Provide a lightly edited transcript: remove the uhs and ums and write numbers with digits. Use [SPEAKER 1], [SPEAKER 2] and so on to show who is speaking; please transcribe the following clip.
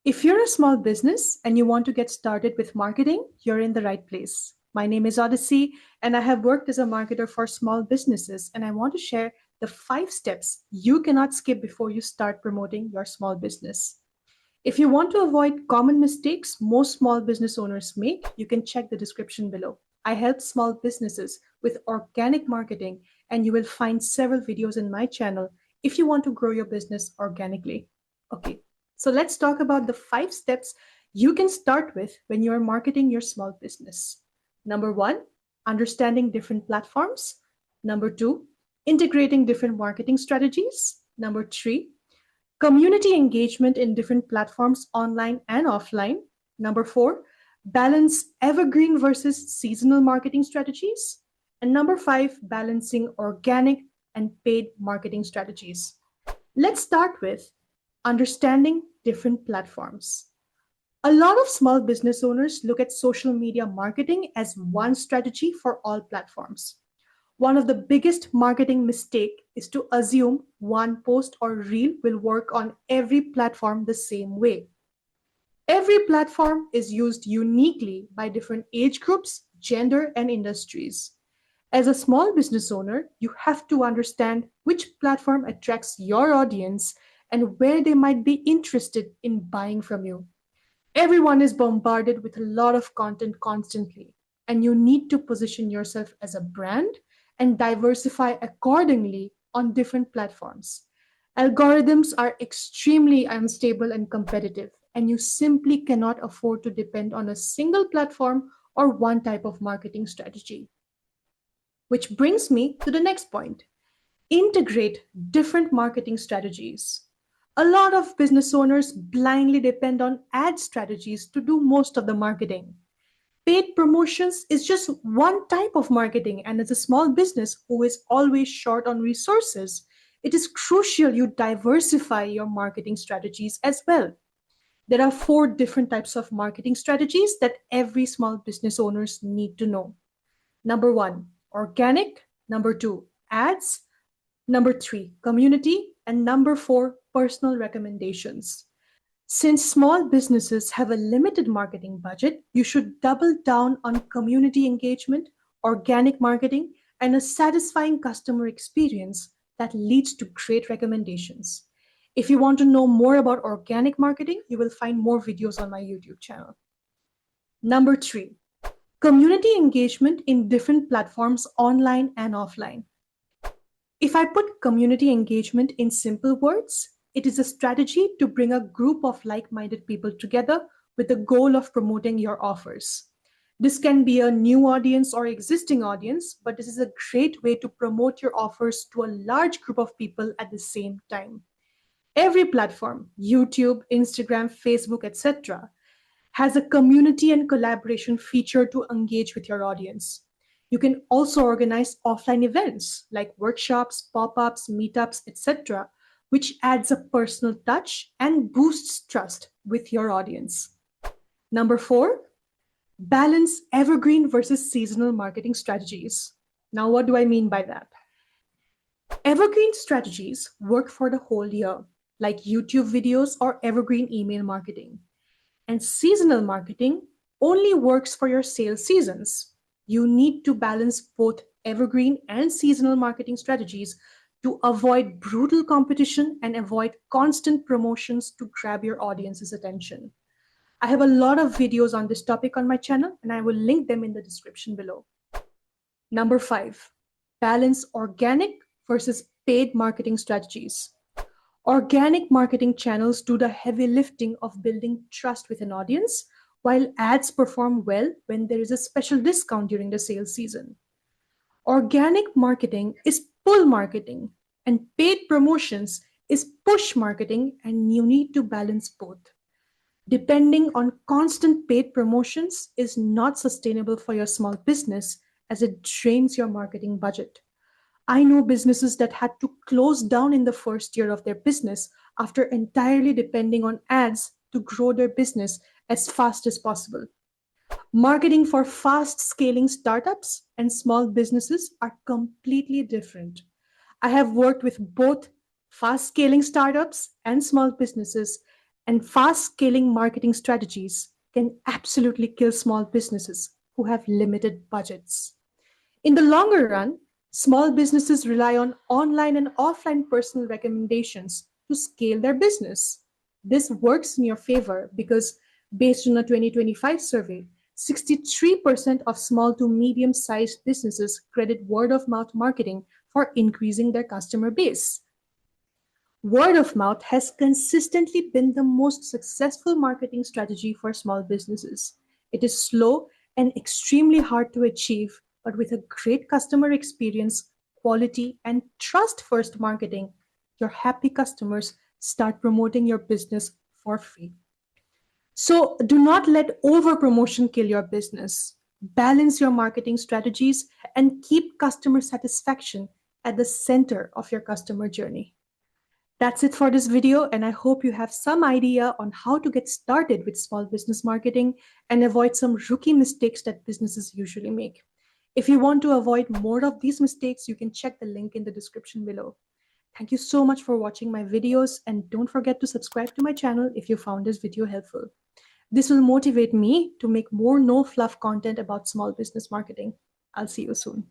[SPEAKER 1] If you're a small business and you want to get started with marketing, you're in the right place. My name is Odyssey, and I have worked as a marketer for small businesses, and I want to share the 5 steps you cannot skip before you start promoting your small business. If you want to avoid common mistakes most small business owners make, you can check the description below. I help small businesses with organic marketing, and you will find several videos in my channel if you want to grow your business organically. Okay, so let's talk about the 5 steps you can start with when you are marketing your small business. Number 1, understanding different platforms. Number 2, integrating different marketing strategies. Number 3, community engagement in different platforms, online and offline. Number 4, balance evergreen versus seasonal marketing strategies. And number 5, balancing organic and paid marketing strategies. Let's start with understanding different platforms. A lot of small business owners look at social media marketing as one strategy for all platforms. One of the biggest marketing mistake is to assume one post or reel will work on every platform the same way. Every platform is used uniquely by different age groups, gender, and industries. As a small business owner, you have to understand which platform attracts your audience and where they might be interested in buying from you. Everyone is bombarded with a lot of content constantly, and you need to position yourself as a brand and diversify accordingly on different platforms. Algorithms are extremely unstable and competitive, and you simply cannot afford to depend on a single platform or one type of marketing strategy. Which brings me to the next point: integrate different marketing strategies. A lot of business owners blindly depend on ad strategies to do most of the marketing. Paid promotions is just one type of marketing, and as a small business who is always short on resources, it is crucial you diversify your marketing strategies as well. There are 4 different types of marketing strategies that every small business owners need to know. Number 1, organic. Number 2, ads. Number 3, community. And number 4, personal recommendations. Since small businesses have a limited marketing budget, you should double down on community engagement, organic marketing, and a satisfying customer experience that leads to great recommendations. If you want to know more about organic marketing, you will find more videos on my YouTube channel. Number 3, community engagement in different platforms, online and offline. If I put community engagement in simple words, it is a strategy to bring a group of like-minded people together with the goal of promoting your offers. This can be a new audience or existing audience, but this is a great way to promote your offers to a large group of people at the same time. Every platform, YouTube, Instagram, Facebook, etc., has a community and collaboration feature to engage with your audience. You can also organize offline events like workshops, pop-ups, meetups, etc., which adds a personal touch and boosts trust with your audience. Number 4, balance evergreen versus seasonal marketing strategies. Now, what do I mean by that? Evergreen strategies work for the whole year, like YouTube videos or evergreen email marketing. And seasonal marketing only works for your sales seasons. You need to balance both evergreen and seasonal marketing strategies to avoid brutal competition and avoid constant promotions to grab your audience's attention. I have a lot of videos on this topic on my channel, and I will link them in the description below. Number 5, balance organic versus paid marketing strategies. Organic marketing channels do the heavy lifting of building trust with an audience, while ads perform well when there is a special discount during the sales season. Organic marketing is pull marketing, and paid promotions is push marketing, and you need to balance both. Depending on constant paid promotions is not sustainable for your small business, as it drains your marketing budget. I know businesses that had to close down in the first year of their business after entirely depending on ads to grow their business as fast as possible. Marketing for fast scaling startups and small businesses are completely different. I have worked with both fast scaling startups and small businesses, And fast scaling marketing strategies can absolutely kill small businesses who have limited budgets. In the longer run, small businesses rely on online and offline personal recommendations to scale their business. This works in your favor because, based on a 2025 survey, 63% of small to medium sized businesses credit word of mouth marketing for increasing their customer base. Word of mouth has consistently been the most successful marketing strategy for small businesses. It is slow and extremely hard to achieve, but with a great customer experience, quality, and trust first marketing, your happy customers start promoting your business for free. So do not let over promotion kill your business. Balance your marketing strategies and keep customer satisfaction at the center of your customer journey. That's it for this video, and I hope you have some idea on how to get started with small business marketing and avoid some rookie mistakes that businesses usually make. If you want to avoid more of these mistakes, you can check the link in the description below. Thank you so much for watching my videos, and don't forget to subscribe to my channel if you found this video helpful. This will motivate me to make more no fluff content about small business marketing. I'll see you soon.